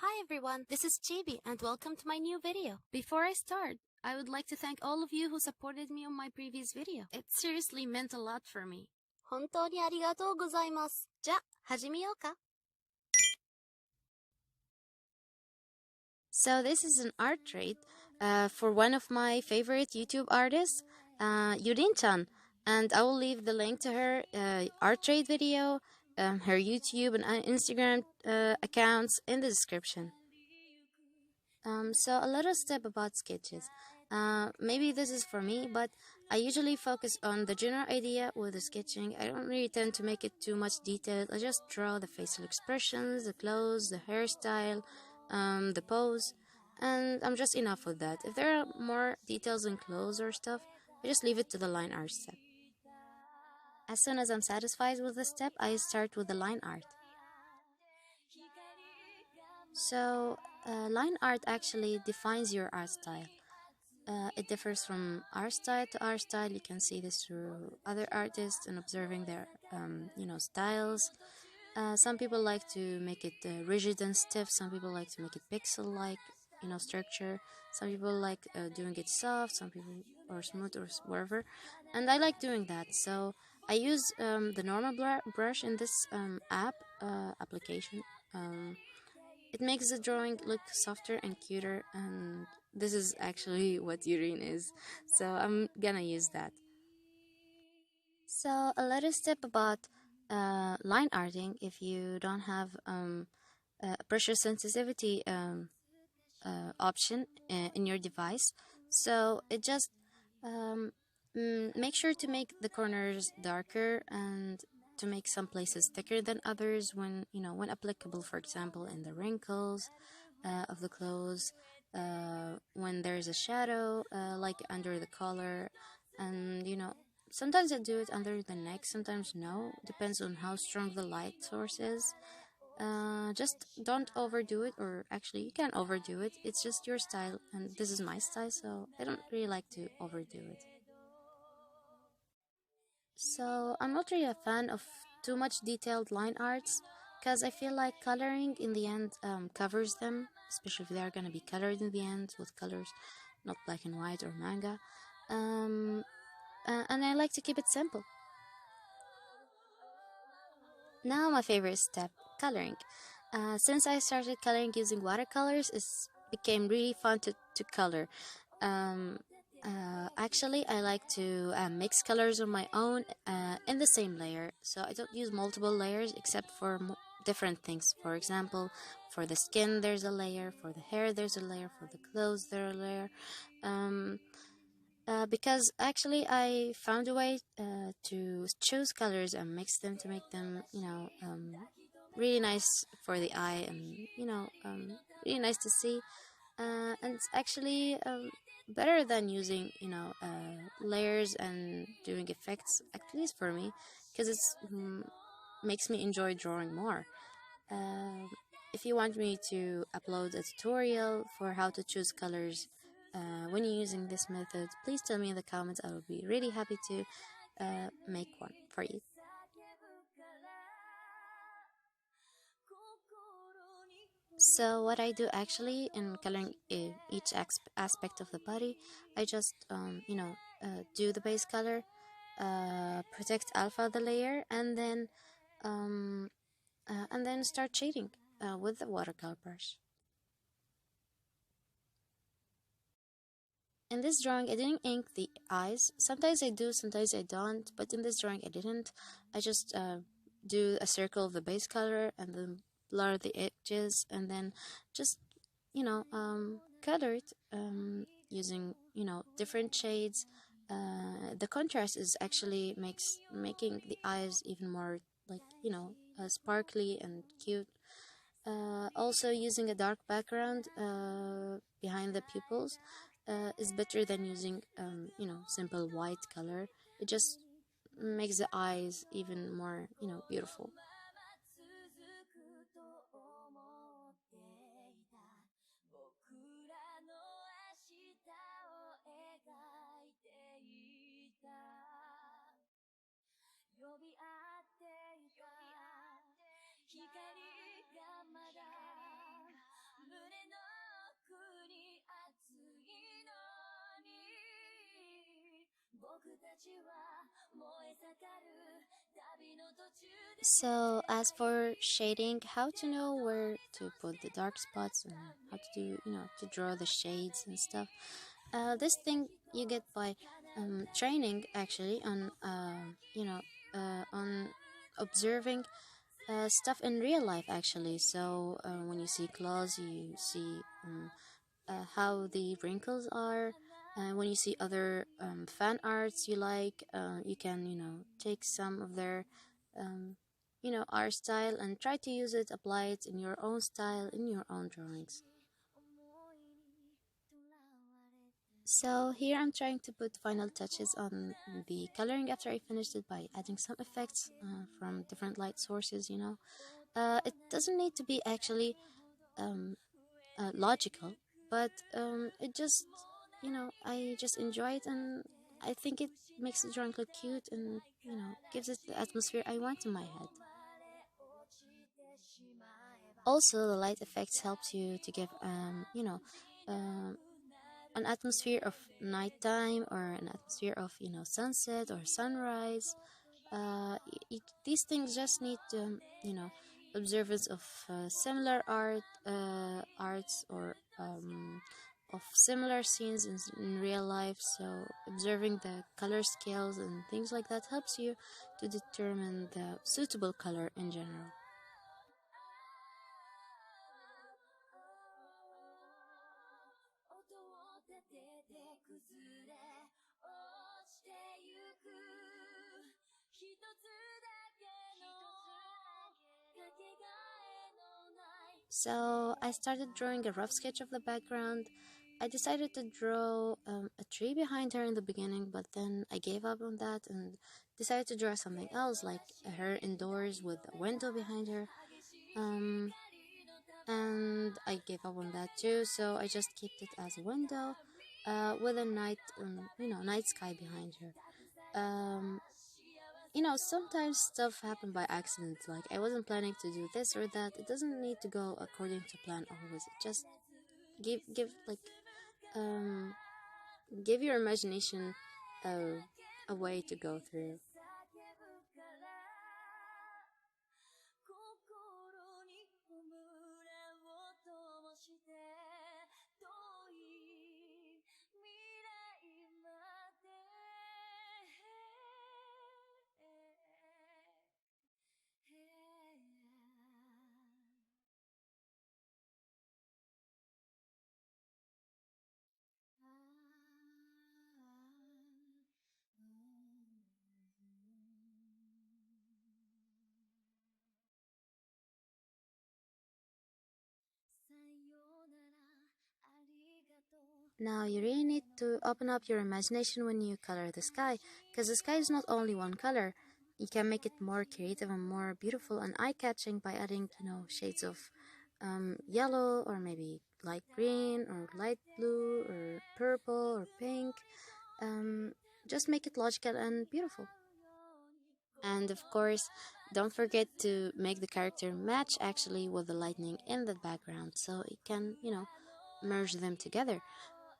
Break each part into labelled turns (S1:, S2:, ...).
S1: Hi everyone, this is Chibi and welcome to my new video. Before I start, I would like to thank all of you who supported me on my previous video. It seriously meant a lot for me. 本当にありがとうございます。じゃ、始めようか。So this is an art trade for one of my favorite YouTube artists, YOREN-CHAN, and I will leave the link to her art trade video, her YouTube and Instagram accounts in the description. So a little step about sketches. Maybe this is for me, but I usually focus on the general idea with the sketching. I don't really tend to make it too much detailed. I just draw the facial expressions, the clothes, the hairstyle, the pose, and I'm just enough with that. If there are more details in clothes or stuff, I just leave it to the line art step. As soon as I'm satisfied with the step, I start with the line art. So, line art actually defines your art style. It differs from art style to art style. You can see this through other artists and observing their, styles. Some people like to make it rigid and stiff. Some people like to make it pixel-like, structure. Some people like doing it soft. Some people or smooth or whatever. And I like doing that. So I use the normal brush in this application. It makes the drawing look softer and cuter, and this is actually what Yoren is, so I'm gonna use that. So a little step about line arting. If you don't have a pressure sensitivity option in your device, so it just make sure to make the corners darker and to make some places thicker than others when applicable, for example in the wrinkles of the clothes, when there's a shadow like under the collar, and sometimes I do it under the neck, sometimes no, depends on how strong the light source is. Just don't overdo it, or actually you can overdo it, it's just your style and this is my style, so I don't really like to overdo it. So I'm not really a fan of too much detailed line arts because I feel like coloring in the end covers them, especially if they are going to be colored in the end with colors, not black and white or manga. And I like to keep it simple. Now my favorite step, coloring. Since I started coloring using watercolors, it became really fun to color. Actually, I like to mix colors on my own in the same layer, so I don't use multiple layers except for different things. For example, for the skin there's a layer, for the hair there's a layer, for the clothes there's a layer. Because actually I found a way to choose colors and mix them to make them, really nice for the eye and, really nice to see. And it's actually better than using, layers and doing effects, at least for me, because it makes me enjoy drawing more. If you want me to upload a tutorial for how to choose colors when you're using this method, please tell me in the comments. I will be really happy to make one for you. So what I do actually in coloring each aspect of the body, I just do the base color, protect alpha the layer, and then start shading with the watercolor brush. In this drawing, I didn't ink the eyes. Sometimes I do, sometimes I don't. But in this drawing, I didn't. I just do a circle of the base color and then blur the edges and then just, color it using, different shades. The contrast is actually making the eyes even more like, sparkly and cute. Also, using a dark background behind the pupils is better than using simple white color. It just makes the eyes even more beautiful. So, as for shading, how to know where to put the dark spots and how to do, to draw the shades and stuff. This thing you get by training actually on observing stuff in real life actually. So, when you see clothes, you see how the wrinkles are. When you see other fan arts you like, you can, take some of their, art style and try to use it, apply it in your own style, in your own drawings. So here I'm trying to put final touches on the coloring after I finished it by adding some effects from different light sources, It doesn't need to be actually um, logical, but it just, I just enjoy it, and I think it makes the drawing look cute and, gives it the atmosphere I want in my head. Also, the light effects helps you to give, um, an atmosphere of nighttime or an atmosphere of, sunset or sunrise. These things just need observance of similar arts or of similar scenes in real life. So observing the color scales and things like that helps you to determine the suitable color in general. So I started drawing a rough sketch of the background. I decided to draw a tree behind her in the beginning, but then I gave up on that and decided to draw something else, like her indoors with a window behind her. Um, and I gave up on that too, so I just kept it as a window with a night sky behind her. Um, Sometimes stuff happen by accident. Like I wasn't planning to do this or that. It doesn't need to go according to plan always. Just give like um give your imagination a way to go through. Now you really need to open up your imagination when you color the sky, because the sky is not only one color. You can make it more creative and more beautiful and eye-catching by adding, shades of yellow or maybe light green or light blue or purple or pink. Um, just make it logical and beautiful. And of course, don't forget to make the character match actually with the lightning in the background so it can, merge them together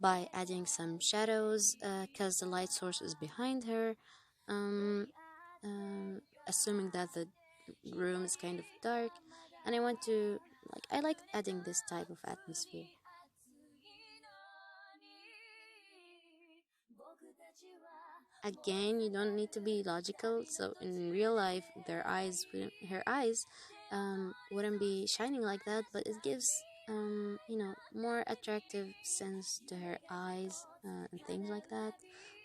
S1: by adding some shadows because the light source is behind her. Um, Assuming that the room is kind of dark, and I like adding this type of atmosphere. Again, you don't need to be logical. So in real life, her eyes, wouldn't be shining like that, but it gives more attractive sense to her eyes and things like that.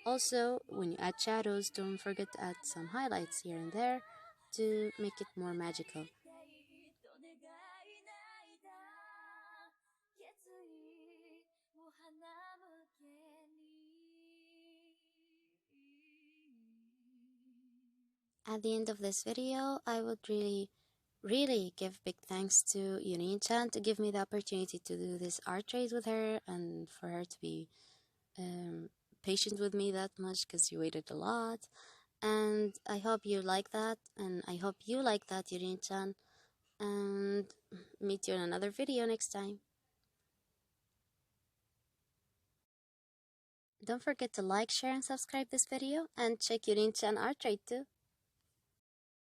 S1: Also, when you add shadows, don't forget to add some highlights here and there to make it more magical. At the end of this video, I would really give big thanks to YOREN-CHAN to give me the opportunity to do this art trade with her and for her to be um, patient with me that much because she waited a lot. And I hope you like that, and I hope you like that, YOREN-CHAN. And meet you in another video next time. Don't forget to like, share, and subscribe this video, and check YOREN-CHAN art trade too.